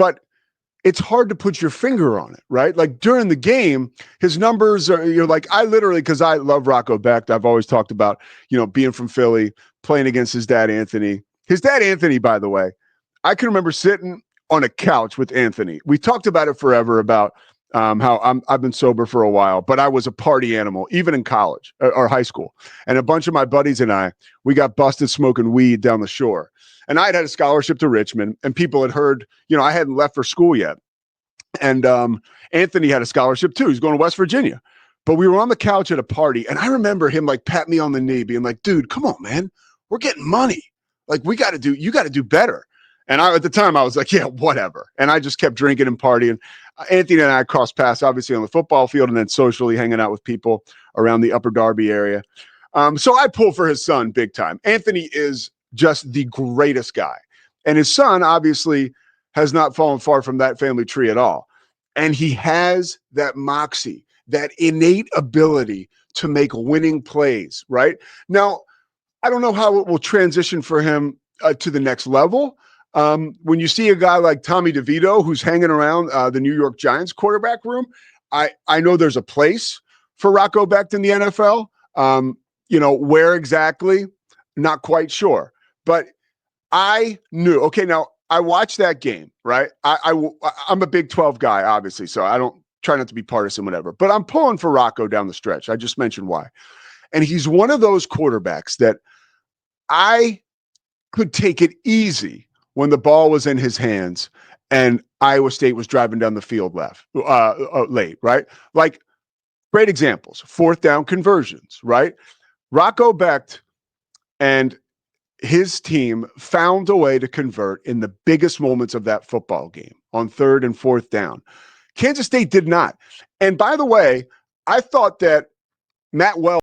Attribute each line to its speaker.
Speaker 1: but it's hard to put your finger on it, right? Like during the game, his numbers are, like, I literally, because I love Rocco Becht. I've always talked about, being from Philly, playing against his dad, Anthony. His dad, Anthony, by the way, I can remember sitting on a couch with Anthony. We talked about it forever about how I've been sober for a while, but I was a party animal, even in college or high school. And a bunch of my buddies and I, we got busted smoking weed down the shore. And I had a scholarship to Richmond, and people had heard, I hadn't left for school yet. And Anthony had a scholarship too. He's going to West Virginia. But we were on the couch at a party, and I remember him like pat me on the knee, being like, dude, come on, man. We're getting money. Like, you got to do better. And at the time, I was like, yeah, whatever. And I just kept drinking and partying. Anthony and I crossed paths, obviously, on the football field and then socially hanging out with people around the Upper Darby area. So I pull for his son big time. Anthony is just the greatest guy. And his son, obviously, has not fallen far from that family tree at all. And he has that moxie, that innate ability to make winning plays, right? Now, I don't know how it will transition for him to the next level. When you see a guy like Tommy DeVito, who's hanging around the New York Giants quarterback room, I know there's a place for Rocco Becht in the NFL. Where exactly? Not quite sure. But I knew, okay, now I watched that game, right? I'm a Big 12 guy, obviously, so I don't try not to be partisan, whatever. But I'm pulling for Rocco down the stretch. I just mentioned why. And he's one of those quarterbacks that I could take it easy when the ball was in his hands and Iowa State was driving down the field late, right? Like, great examples, 4th down conversions, right? Rocco Becht and his team found a way to convert in the biggest moments of that football game on 3rd and 4th down. Kansas State did not. And by the way, I thought that Matt Wells